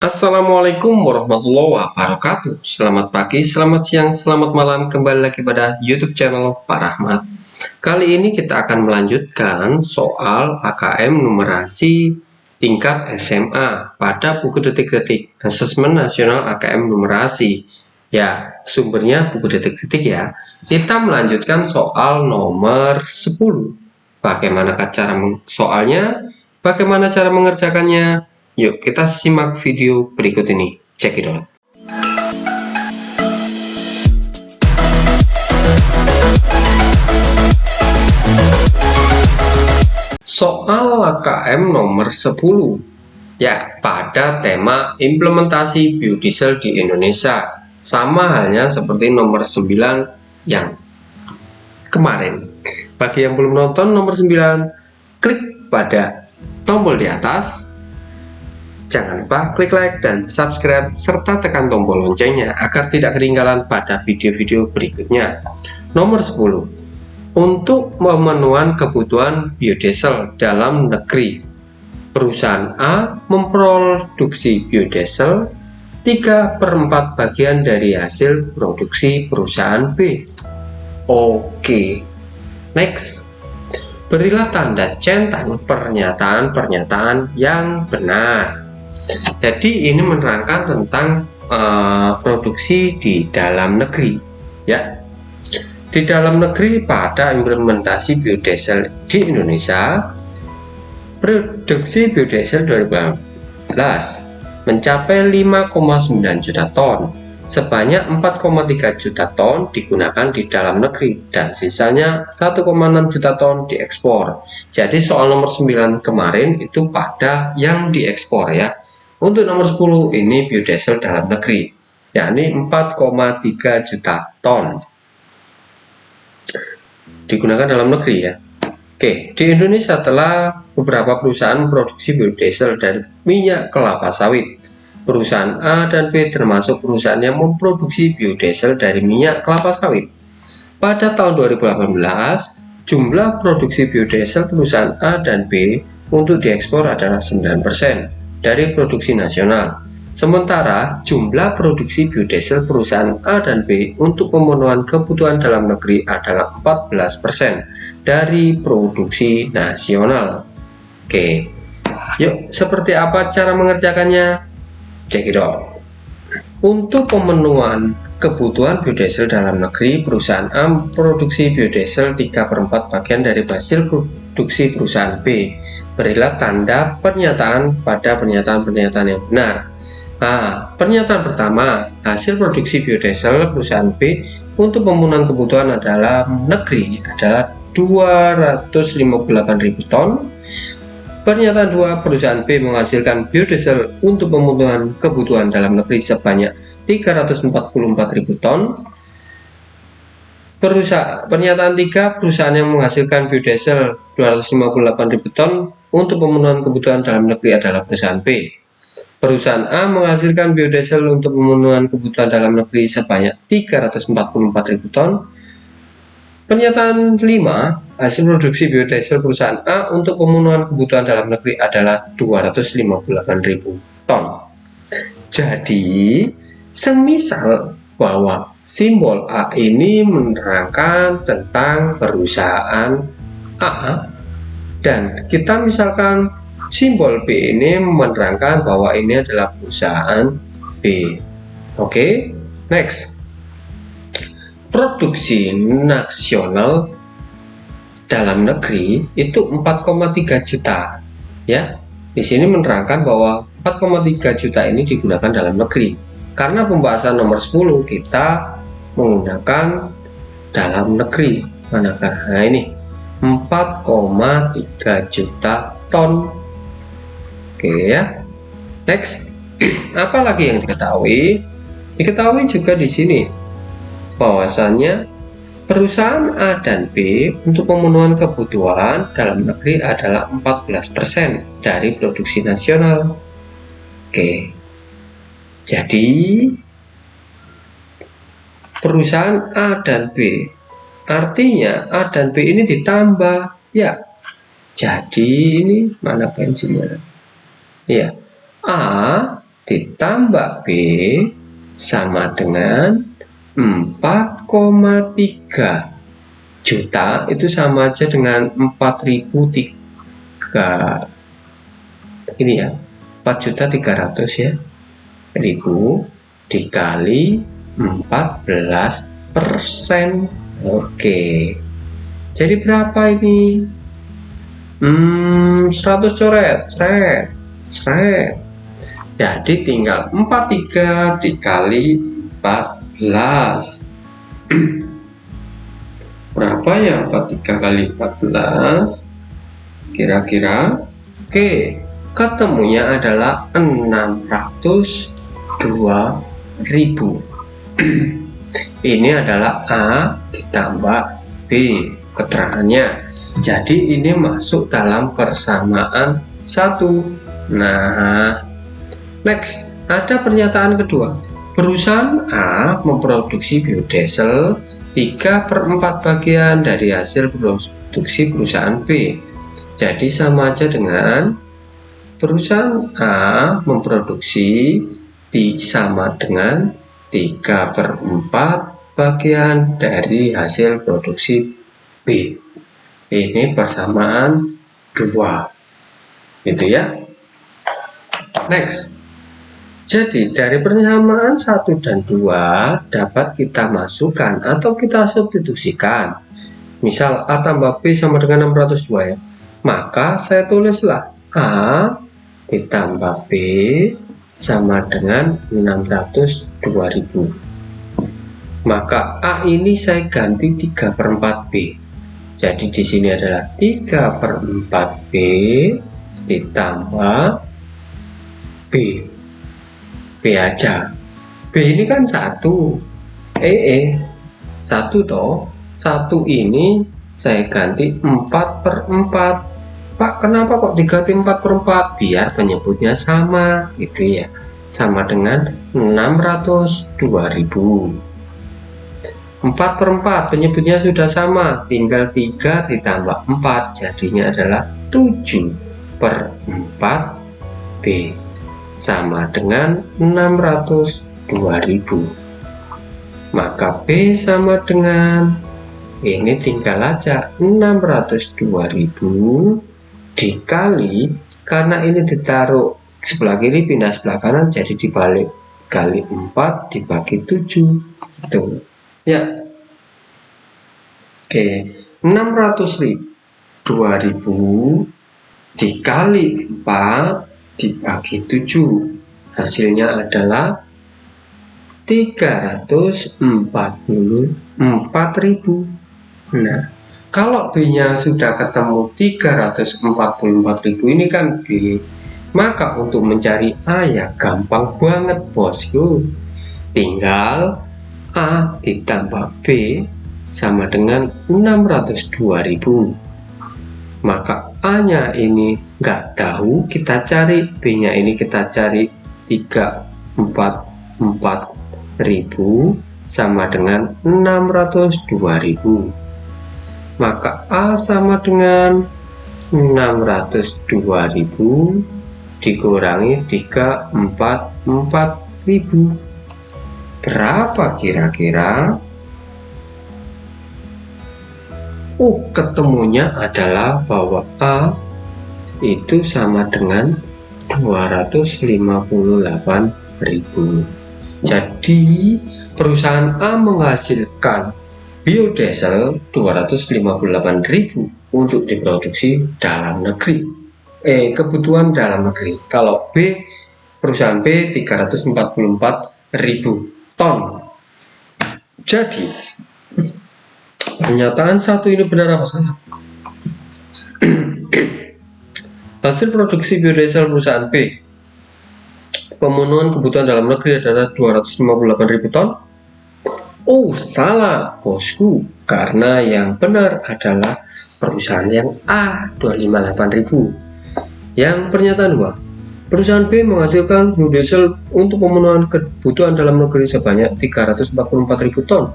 Assalamualaikum warahmatullahi wabarakatuh. Selamat pagi, selamat siang, selamat malam. Kembali lagi pada YouTube channel Pak Rahmat. Kali ini kita akan melanjutkan soal AKM numerasi tingkat SMA pada buku detik-detik Asesmen Nasional AKM numerasi. Ya, sumbernya buku detik-detik ya. Kita melanjutkan soal nomor 10. Bagaimana cara soalnya? Bagaimana cara mengerjakannya? Yuk kita simak video berikut ini. Check it out. Soal AKM nomor 10. Ya, pada tema implementasi biodiesel di Indonesia. Sama halnya seperti nomor 9 yang kemarin. Bagi yang belum nonton nomor 9, klik pada tombol di atas. Jangan lupa klik like dan subscribe serta tekan tombol loncengnya agar tidak ketinggalan pada video-video berikutnya. Nomor 10. Untuk pemenuhan kebutuhan biodiesel dalam negeri, perusahaan A memproduksi biodiesel 3/4 bagian dari hasil produksi perusahaan B. Oke, next. Berilah tanda centang pernyataan-pernyataan yang benar. Jadi ini menerangkan tentang produksi di dalam negeri, ya. Di dalam negeri pada implementasi biodiesel di Indonesia, produksi biodiesel 2015 mencapai 5,9 juta ton. Sebanyak 4,3 juta ton digunakan di dalam negeri dan sisanya 1,6 juta ton diekspor. Jadi soal nomor 9 kemarin itu pada yang diekspor ya. Untuk nomor 10 ini biodiesel dalam negeri, yakni 4,3 juta ton digunakan dalam negeri ya. Oke, di Indonesia telah beberapa perusahaan produksi biodiesel dari minyak kelapa sawit. Perusahaan A dan B termasuk perusahaan yang memproduksi biodiesel dari minyak kelapa sawit. Pada tahun 2018, jumlah produksi biodiesel perusahaan A dan B untuk diekspor adalah 9% dari produksi nasional. Sementara jumlah produksi biodiesel perusahaan A dan B untuk pemenuhan kebutuhan dalam negeri adalah 14% dari produksi nasional. Oke, yuk seperti apa cara mengerjakannya? Check it out. Untuk pemenuhan kebutuhan biodiesel dalam negeri, perusahaan A memproduksi biodiesel 3/4 bagian dari hasil produksi perusahaan B. Berilah tanda pernyataan pada pernyataan-pernyataan yang benar. Nah, pernyataan pertama, hasil produksi biodiesel perusahaan B untuk pemenuhan kebutuhan dalam negeri adalah 258.000 ton. Pernyataan 2, perusahaan B menghasilkan biodiesel untuk pemenuhan kebutuhan dalam negeri sebanyak 344.000 ton. Pernyataan 3, perusahaan yang menghasilkan biodiesel 258.000 ton untuk pemenuhan kebutuhan dalam negeri adalah perusahaan B. Perusahaan A menghasilkan biodiesel untuk pemenuhan kebutuhan dalam negeri sebanyak 344.000 ton. Pernyataan 5, hasil produksi biodiesel perusahaan A untuk pemenuhan kebutuhan dalam negeri adalah 258.000 ton. Jadi, semisal bahwa simbol A ini menerangkan tentang perusahaan A dan kita misalkan simbol B ini menerangkan bahwa ini adalah perusahaan B. Oke, next. Produksi nasional dalam negeri itu 4,3 juta ya. Di sini menerangkan bahwa 4,3 juta ini digunakan dalam negeri. Karena pembahasan nomor 10 kita menggunakan dalam negeri. Manakah? Nah ini 4,3 juta ton. Oke ya. Next. Apalagi yang diketahui? Diketahui juga di sini bahwasannya perusahaan A dan B untuk pemenuhan kebutuhan dalam negeri adalah 14% dari produksi nasional. Oke. Jadi perusahaan A dan B, artinya A dan B ini ditambah ya. Jadi ini mana pensilnya? Ya, A ditambah B sama dengan 4,3 juta, itu sama aja dengan 4.003 ini ya, 4.300.000 ya, ribu dikali 14%. Oke, jadi berapa ini? 100 coret, seret. Jadi tinggal 43 dikali 14. Berapa ya 43 kali 14? Kira-kira? Oke, ketemunya adalah 602.000. Ini adalah A ditambah B keterangannya. Jadi ini masuk dalam persamaan 1. Nah, next, ada pernyataan kedua. Perusahaan A memproduksi biodiesel 3/4 bagian dari hasil produksi perusahaan B. Jadi sama aja dengan perusahaan A memproduksi sama dengan 3/4 bagian dari hasil produksi B. Ini persamaan 2, gitu ya. Next, jadi dari persamaan 1 dan 2 dapat kita masukkan atau kita substitusikan. Misal A tambah B sama dengan 602 ya, maka saya tulislah A ditambah B sama dengan 602.000. Maka A ini saya ganti 3/4 B. Jadi di sini adalah 3/4 B ditambah B. B aja. B ini kan 1. 1 toh. 1 ini saya ganti 4/4. Pak, kenapa kok diganti 4/4? Biar penyebutnya sama, gitu ya. Sama dengan 602.000. 4/4 penyebutnya sudah sama, tinggal 3 ditambah 4, jadinya adalah 7/4 B sama dengan 602.000. Maka B sama dengan, ini tinggal aja 602.000 dikali, karena ini ditaruh sebelah kiri pindah sebelah kanan, jadi dibalik kali 4 dibagi 7 tuh ya. Oke, 602.000 dikali 4 dibagi 7, hasilnya adalah 344.000. Nah, kalau B nya sudah ketemu 344.000, ini kan B, maka untuk mencari A ya gampang banget bosku, tinggal A ditambah B sama dengan 602.000. Maka A nya ini nggak tahu, kita cari. B nya ini kita cari 344.000 sama dengan 602.000. Maka A sama dengan 602.000 dikurangi 344.000. Berapa kira-kira? Ketemunya adalah bahwa A itu sama dengan 258.000. Jadi perusahaan A menghasilkan biodiesel 258.000 untuk diproduksi dalam negeri, kebutuhan dalam negeri. Kalau B, perusahaan B 344.000 ton. Jadi pernyataan 1 ini benar apa salah? Hasil produksi biodiesel perusahaan B, pemenuhan kebutuhan dalam negeri adalah 258.000 ton. Salah bosku, karena yang benar adalah perusahaan yang A 258.000. Yang pernyataan 2, perusahaan B menghasilkan biodiesel untuk pemenuhan kebutuhan dalam negeri sebanyak 344.000 ton.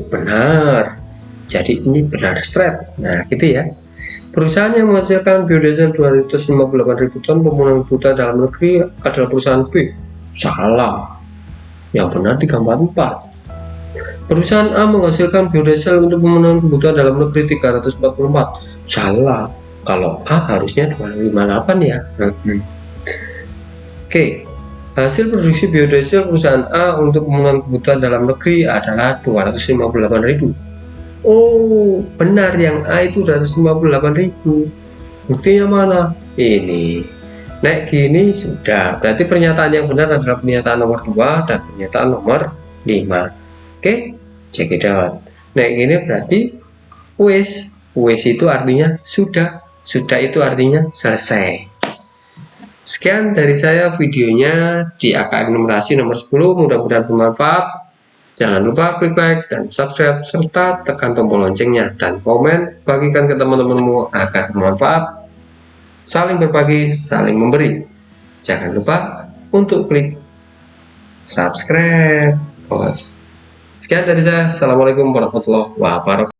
Benar. Jadi ini benar straight. Nah, gitu ya. Perusahaan yang menghasilkan biodiesel 258.000 ton pemenuhan kebutuhan dalam negeri adalah perusahaan B. Salah. Yang benar 344. Perusahaan A menghasilkan biodiesel untuk pemenuhan kebutuhan dalam negeri 344. Salah. Kalau A harusnya 258 ya. Oke. Hasil produksi biodiesel perusahaan A untuk pemenuhan kebutuhan dalam negeri adalah 258.000. Oh, benar, yang A itu 258.000. Buktinya mana? Ini. Nek gini sudah. Berarti pernyataan yang benar adalah pernyataan nomor 2 dan pernyataan nomor 5. Oke, check it out. Nek gini berarti wis. Wis itu artinya sudah. Sudah itu artinya selesai. Sekian dari saya videonya di AKM numerasi nomor 10. Mudah-mudahan bermanfaat. Jangan lupa klik like dan subscribe serta tekan tombol loncengnya dan komen, bagikan ke teman-temanmu agar bermanfaat. Saling berbagi, saling memberi. Jangan lupa untuk klik subscribe, bos. Sekian dari saya. Assalamualaikum warahmatullahi wabarakatuh.